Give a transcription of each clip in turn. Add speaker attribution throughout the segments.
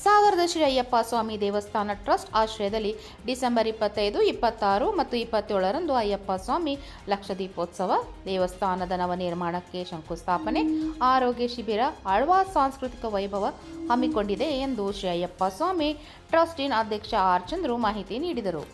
Speaker 1: ಸಾಗರದ ಶ್ರೀ ಅಯ್ಯಪ್ಪ ಸ್ವಾಮಿ ದೇವಸ್ಥಾನ ಟ್ರಸ್ಟ್ ಆಶ್ರಯದಲ್ಲಿ ಡಿಸೆಂಬರ್ 25, 26 ಮತ್ತು 27ರಂದು ಅಯ್ಯಪ್ಪ ಸ್ವಾಮಿ ಲಕ್ಷದೀಪೋತ್ಸವ, ದೇವಸ್ಥಾನದ ನವನಿರ್ಮಾಣಕ್ಕೆ ಶಂಕುಸ್ಥಾಪನೆ, ಆರೋಗ್ಯ ಶಿಬಿರ, ಆಳ್ವಾಸ್ ಸಾಂಸ್ಕೃತಿಕ ವೈಭವ ಹಮ್ಮಿಕೊಂಡಿದೆ ಎಂದು ಶ್ರೀ ಅಯ್ಯಪ್ಪ ಸ್ವಾಮಿ ಟ್ರಸ್ಟಿನ ಅಧ್ಯಕ್ಷ ಆರ್ ಚಂದ್ರು ಮಾಹಿತಿ ನೀಡಿದರು.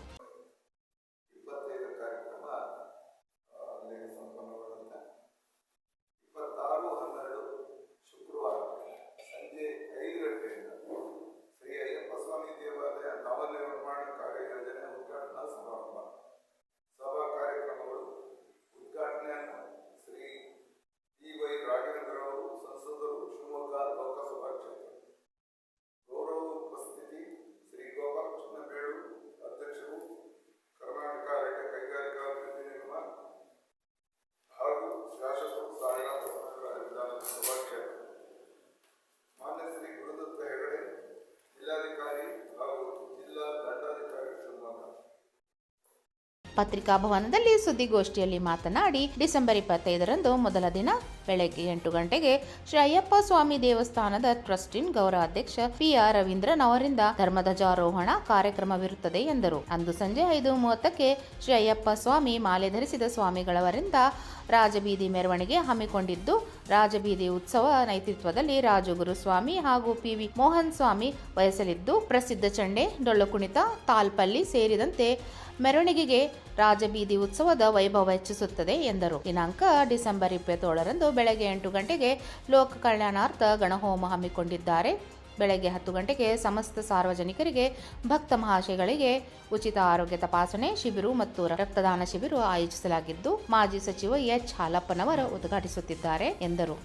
Speaker 1: ಪತ್ರಿಕಾ ಭವನದಲ್ಲಿ ಸುದ್ದಿಗೋಷ್ಠಿಯಲ್ಲಿ ಮಾತನಾಡಿ, ಡಿಸೆಂಬರ್ 25ರಂದು ಮೊದಲ ದಿನ ಬೆಳಗ್ಗೆ 8 ಗಂಟೆಗೆ ಶ್ರೀ ಅಯ್ಯಪ್ಪ ಸ್ವಾಮಿ ದೇವಸ್ಥಾನದ ಟ್ರಸ್ಟಿನ ಗೌರವಾಧ್ಯಕ್ಷ PR ರವೀಂದ್ರನ್ ಅವರಿಂದ ಧರ್ಮಧ್ವಜಾರೋಹಣ ಕಾರ್ಯಕ್ರಮವಿರುತ್ತದೆ ಎಂದರು. ಅಂದು ಸಂಜೆ 5:30ಕ್ಕೆ ಶ್ರೀ ಅಯ್ಯಪ್ಪ ಸ್ವಾಮಿ ಮಾಲೆ ಧರಿಸಿದ ಸ್ವಾಮಿಗಳವರಿಂದ ರಾಜಬೀದಿ ಮೆರವಣಿಗೆ ಹಮ್ಮಿಕೊಂಡಿದ್ದು, ರಾಜಬೀದಿ ಉತ್ಸವ ನೇತೃತ್ವದಲ್ಲಿ ರಾಜು ಗುರುಸ್ವಾಮಿ ಹಾಗೂ PV ಮೋಹನ್ ಸ್ವಾಮಿ ವಹಿಸಲಿದ್ದು, ಪ್ರಸಿದ್ಧ ಚಂಡೆ, ಡೊಳ್ಳು ಕುಣಿತ, ತಾಲ್ಪಲ್ಲಿ ಸೇರಿದಂತೆ ಮೆರವಣಿಗೆಗೆ ರಾಜಬೀದಿ ಉತ್ಸವದ ವೈಭವ ಹೆಚ್ಚಿಸುತ್ತದೆ ಎಂದರು. ದಿನಾಂಕ ಡಿಸೆಂಬರ್ 27ರಂದು ಬೆಳಗ್ಗೆ 8 ಗಂಟೆಗೆ ಲೋಕ ಕಲ್ಯಾಣಾರ್ಥ ಗಣಹೋಮ ಹಮ್ಮಿಕೊಂಡಿದ್ದಾರೆ. ಬೆಳಗ್ಗೆ 10 ಗಂಟೆಗೆ ಸಮಸ್ತ ಸಾರ್ವಜನಿಕರಿಗೆ, ಭಕ್ತ ಮಹಾಶಯಗಳಿಗೆ ಉಚಿತ ಆರೋಗ್ಯ ತಪಾಸಣೆ ಶಿಬಿರ ಮತ್ತು ರಕ್ತದಾನ ಶಿಬಿರ ಆಯೋಜಿಸಲಾಗಿದ್ದು, ಮಾಜಿ ಸಚಿವ H. ಹಾಲಪ್ಪನವರು ಉದ್ಘಾಟಿಸುತ್ತಿದ್ದಾರೆ ಎಂದರು.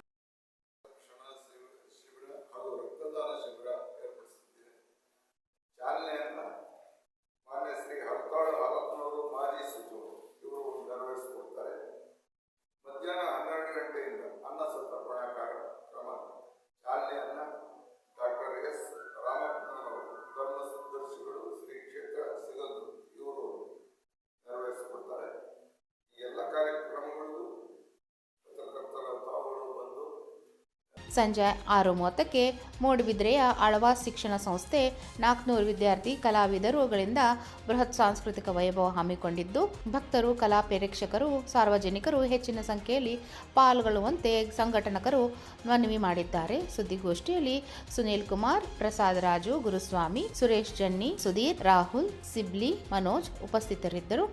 Speaker 1: ಸಂಜೆ 6:30ಕ್ಕೆ ಮೂಡುಬಿದ್ರೆಯ ಆಳ್ವಾಸ್ ಶಿಕ್ಷಣ ಸಂಸ್ಥೆ 400 ವಿದ್ಯಾರ್ಥಿ ಕಲಾವಿದರುಗಳಿಂದ ಬೃಹತ್ ಸಾಂಸ್ಕೃತಿಕ ವೈಭವ ಹಮ್ಮಿಕೊಂಡಿದ್ದು, ಭಕ್ತರು, ಕಲಾ ಪ್ರೇಕ್ಷಕರು, ಸಾರ್ವಜನಿಕರು ಹೆಚ್ಚಿನ ಸಂಖ್ಯೆಯಲ್ಲಿ ಪಾಲ್ಗೊಳ್ಳುವಂತೆ ಸಂಘಟಕರು ಮನವಿ ಮಾಡಿದ್ದಾರೆ. ಸುದ್ದಿಗೋಷ್ಠಿಯಲ್ಲಿ ಸುನೀಲ್ ಕುಮಾರ್, ಪ್ರಸಾದ್ ರಾಜು, ಗುರುಸ್ವಾಮಿ, ಸುರೇಶ್ ಜನ್ನಿ, ಸುಧೀರ್, ರಾಹುಲ್, ಸಿಬ್ಲಿ, ಮನೋಜ್ ಉಪಸ್ಥಿತರಿದ್ದರು.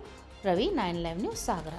Speaker 1: ರವಿ, 9 ಲೈವ್ ನ್ಯೂಸ್, ಸಾಗರ.